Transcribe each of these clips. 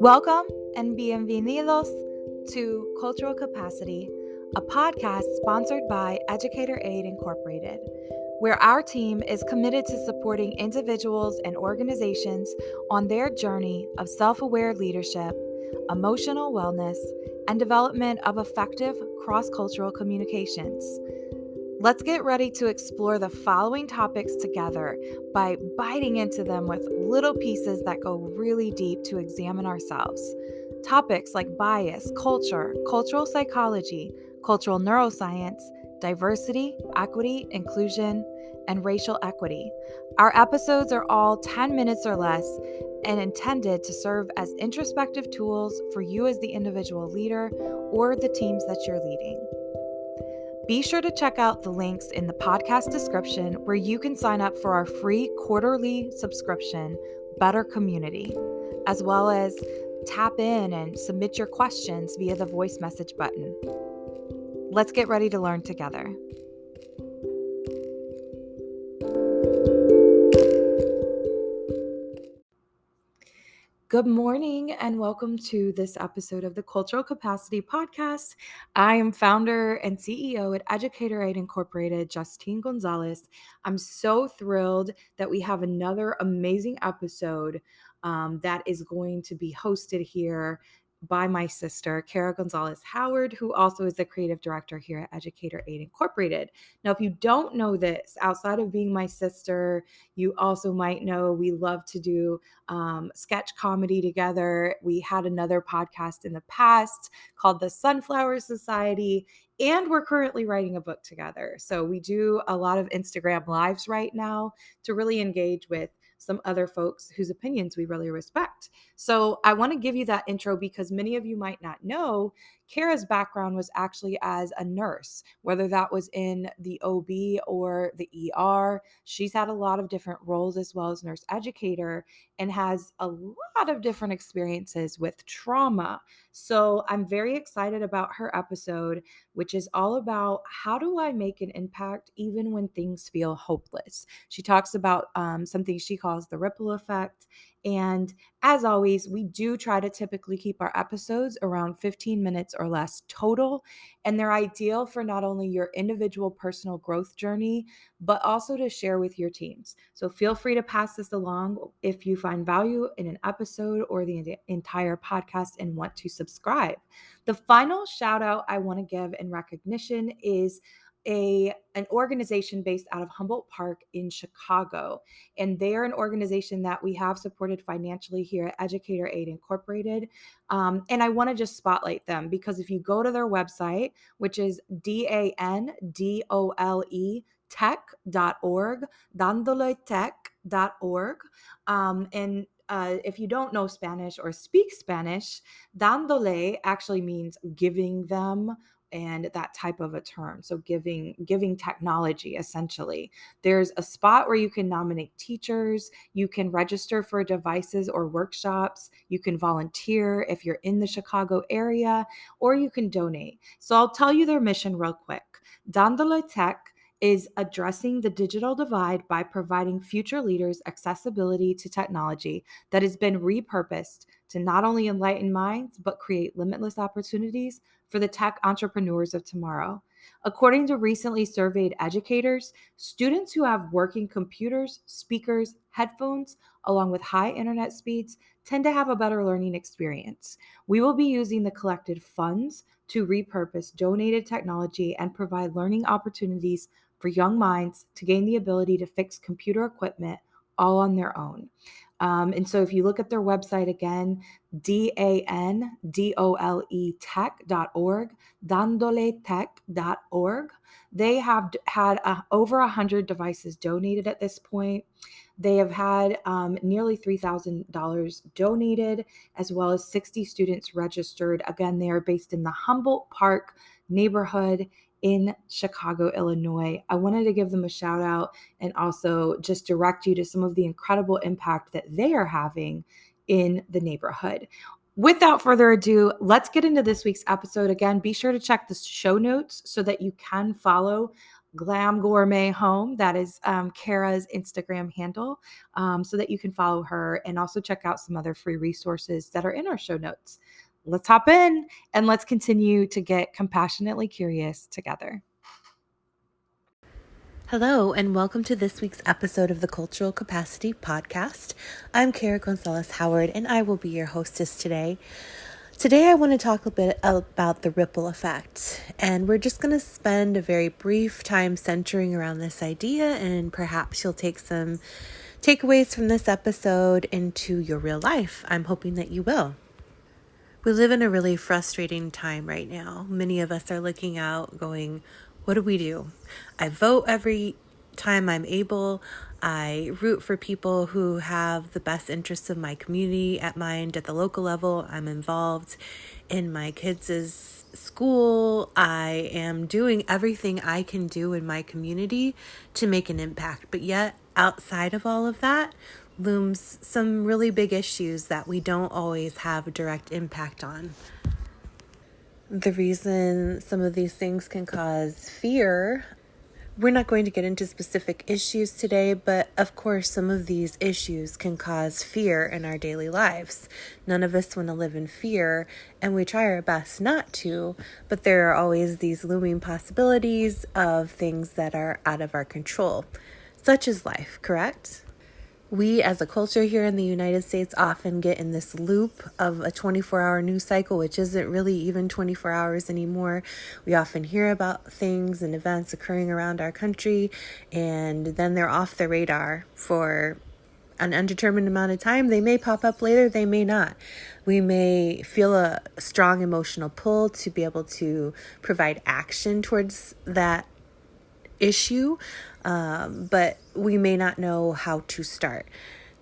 Welcome and bienvenidos to Cultural Capacity, a podcast sponsored by Educator Aide Incorporated, where our team is committed to supporting individuals and organizations on their journey of self-aware leadership, emotional wellness, and development of effective cross-cultural communications. Let's get ready to explore the following topics together by biting into them with little pieces that go really deep to examine ourselves. Topics like bias, culture, cultural psychology, cultural neuroscience, diversity, equity, inclusion, and racial equity. Our episodes are all 10 minutes or less and intended to serve as introspective tools for you as the individual leader or the teams that you're leading. Be sure to check out the links in the podcast description where you can sign up for our free quarterly subscription, Better Community, as well as tap in and submit your questions via the voice message button. Let's get ready to learn together. Good morning and welcome to this episode of the Cultural Capacity Podcast. I am founder and CEO at Educator Aide Incorporated, Justine Gonzalez. I'm so thrilled that we have another amazing episode that is going to be hosted here by my sister, Gonzalez-Howard, who also is the creative director here at Educator Aide Incorporated. Now, if you don't know this, outside of being my sister, you also might know we love to do sketch comedy together. We had another podcast in the past called the Sunflower Society, and we're currently writing a book together. So we do a lot of Instagram lives right now to really engage with some other folks whose opinions we really respect. So I want to give you that intro because many of you might not know Kara's background was actually as a nurse, whether that was in the OB or the ER. She's had a lot of different roles as well as nurse educator and has a lot of different experiences with trauma. So I'm very excited about her episode, which is all about how do I make an impact even when things feel hopeless. She talks about something she calls the ripple effect. And as always, we do try to typically keep our episodes around 15 minutes or less total. And they're ideal for not only your individual personal growth journey, but also to share with your teams. So feel free to pass this along if you find value in an episode or the entire podcast and want to subscribe. The final shout out I want to give in recognition is an organization based out of Humboldt Park in Chicago. And they are an organization that we have supported financially here at Educator Aide Incorporated. And I want to just spotlight them because if you go to their website, which is DANDOLE tech.org, dandoletech.org, and if you don't know Spanish or speak Spanish, dandole actually means giving them and that type of a term. So giving technology, essentially. There's a spot where you can nominate teachers, you can register for devices or workshops, you can volunteer if you're in the Chicago area, or you can donate. So I'll tell you their mission real quick. Dandole Tech is addressing the digital divide by providing future leaders accessibility to technology that has been repurposed to not only enlighten minds, but create limitless opportunities for the tech entrepreneurs of tomorrow. According to recently surveyed educators, students who have working computers, speakers, headphones, along with high internet speeds, tend to have a better learning experience. We will be using the collected funds to repurpose donated technology and provide learning opportunities for young minds to gain the ability to fix computer equipment all on their own. And so if you look at their website again, DANDOLE tech.org, dandoletech.org, they have had over 100 devices donated at this point. They have had nearly $3,000 donated, as well as 60 students registered. Again, they are based in the Humboldt Park neighborhood in Chicago, Illinois. I wanted to give them a shout out and also just direct you to some of the incredible impact that they are having in the neighborhood. Without further ado, let's get into this week's episode. Again, be sure to check the show notes so that you can follow Glam Gourmet Home. That is Kara's Instagram handle, so that you can follow her and also check out some other free resources that are in our show notes. Let's hop in and let's continue to get compassionately curious together. Hello, and welcome to this week's episode of the Cultural Capacity Podcast. I'm Kara Gonzalez-Howard, and I will be your hostess today. Today, I want to talk a bit about the ripple effect, and we're just going to spend a very brief time centering around this idea, and perhaps you'll take some takeaways from this episode into your real life. I'm hoping that you will. We live in a really frustrating time right now. Many of us are looking out going, what do? I vote every time I'm able. I root for people who have the best interests of my community at mind at the local level. I'm involved in my kids' school. I am doing everything I can do in my community to make an impact. But yet, outside of all of that, looms some really big issues that we don't always have a direct impact on. The reason some of these things can cause fear, we're not going to get into specific issues today, but of course some of these issues can cause fear in our daily lives. None of us want to live in fear, and we try our best not to, but there are always these looming possibilities of things that are out of our control. Such is life, correct? We as a culture here in the United States often get in this loop of a 24-hour news cycle, which isn't really even 24 hours anymore. We often hear about things and events occurring around our country, and then they're off the radar for an undetermined amount of time. They may pop up later, they may not. We may feel a strong emotional pull to be able to provide action towards that issue, but we may not know how to start.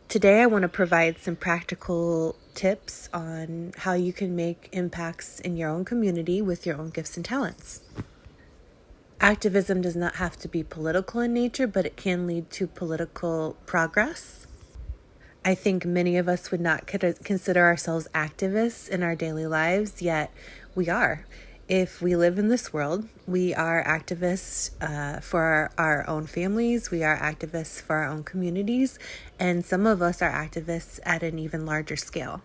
Today, I want to provide some practical tips on how you can make impacts in your own community with your own gifts and talents. Activism does not have to be political in nature, but it can lead to political progress. I think many of us would not consider ourselves activists in our daily lives, yet we are. If we live in this world, we are activists for our own families, we are activists for our own communities, and some of us are activists at an even larger scale.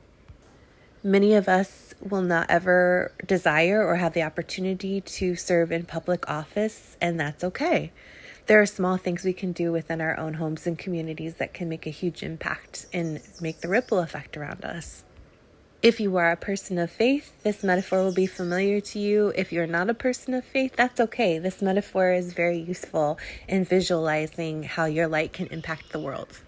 Many of us will not ever desire or have the opportunity to serve in public office, and that's okay. There are small things we can do within our own homes and communities that can make a huge impact and make the ripple effect around us. If you are a person of faith, this metaphor will be familiar to you. If you're not a person of faith, that's okay. This metaphor is very useful in visualizing how your light can impact the world.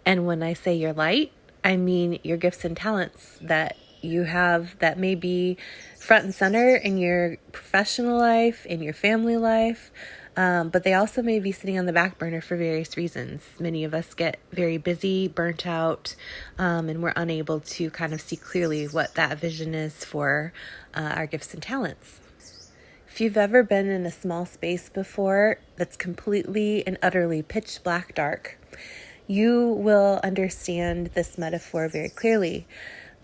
And when I say your light, I mean your gifts and talents that you have that may be front and center in your professional life, in your family life, but they also may be sitting on the back burner for various reasons. Many of us get very busy, burnt out, and we're unable to kind of see clearly what that vision is for our gifts and talents. If you've ever been in a small space before that's completely and utterly pitch black dark, you will understand this metaphor very clearly.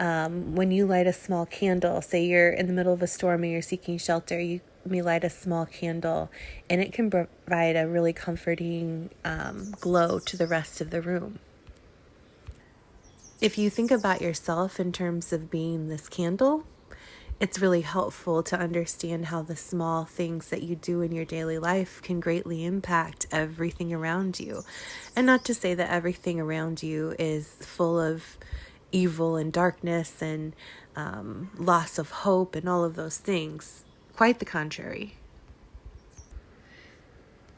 When you light a small candle, say you're in the middle of a storm and you're seeking shelter, you may light a small candle, and it can provide a really comforting glow to the rest of the room. If you think about yourself in terms of being this candle, it's really helpful to understand how the small things that you do in your daily life can greatly impact everything around you. And not to say that everything around you is full of evil and darkness and loss of hope and all of those things. Quite the contrary.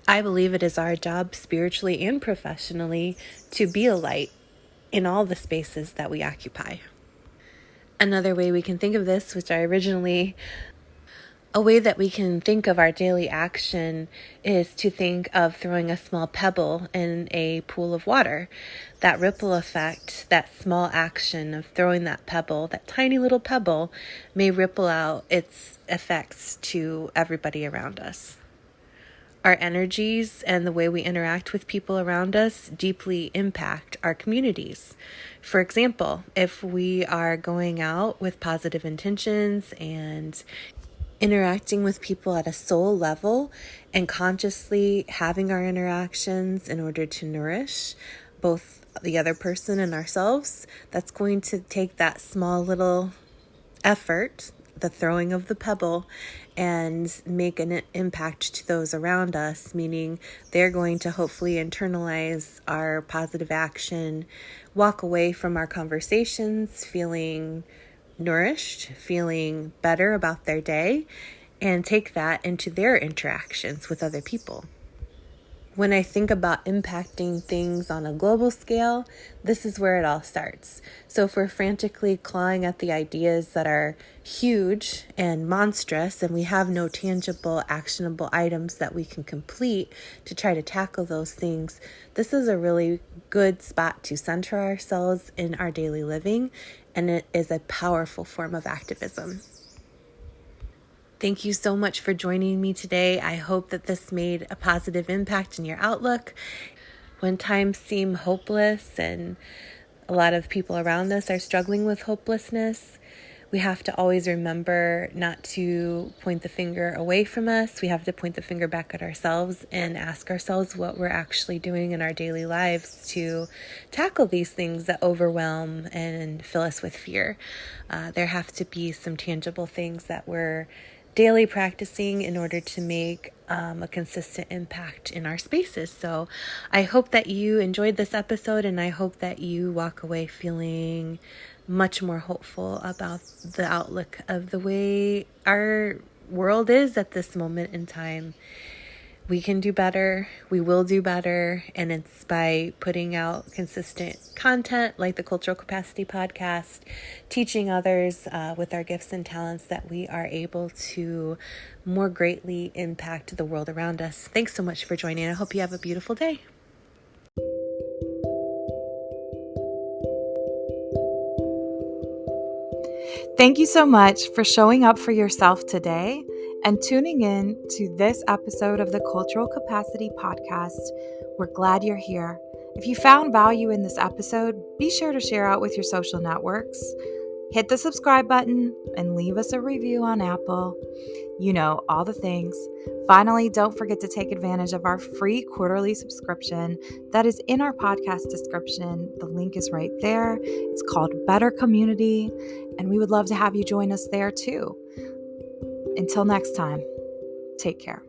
I believe it is our job spiritually and professionally to be a light in all the spaces that we occupy. Another way we can think of this, a way that we can think of our daily action is to think of throwing a small pebble in a pool of water. That ripple effect, that small action of throwing that pebble, that tiny little pebble, may ripple out its effects to everybody around us. Our energies and the way we interact with people around us deeply impact our communities. For example, if we are going out with positive intentions and interacting with people at a soul level and consciously having our interactions in order to nourish both the other person and ourselves, that's going to take that small little effort, the throwing of the pebble, and make an impact to those around us, meaning they're going to hopefully internalize our positive action, walk away from our conversations feeling nourished, feeling better about their day, and take that into their interactions with other people. When I think about impacting things on a global scale, this is where it all starts. So if we're frantically clawing at the ideas that are huge and monstrous, and we have no tangible, actionable items that we can complete to try to tackle those things, this is a really good spot to center ourselves in our daily living, and it is a powerful form of activism. Thank you so much for joining me today. I hope that this made a positive impact in your outlook. When times seem hopeless and a lot of people around us are struggling with hopelessness, we have to always remember not to point the finger away from us. We have to point the finger back at ourselves and ask ourselves what we're actually doing in our daily lives to tackle these things that overwhelm and fill us with fear. There have to be some tangible things that we're daily practicing in order to make a consistent impact in our spaces. So I hope that you enjoyed this episode, and I hope that you walk away feeling much more hopeful about the outlook of the way our world is at this moment in time. We can do better. We will do better. And it's by putting out consistent content like the Cultural Capacity Podcast, teaching others with our gifts and talents, that we are able to more greatly impact the world around us. Thanks so much for joining. I hope you have a beautiful day. Thank you so much for showing up for yourself today and tuning in to this episode of the Cultural Capacity Podcast. We're glad you're here. If you found value in this episode, be sure to share out with your social networks. Hit the subscribe button and leave us a review on Apple. You know, all the things. Finally, don't forget to take advantage of our free quarterly subscription that is in our podcast description. The link is right there. It's called Better Community, and we would love to have you join us there too. Until next time, take care.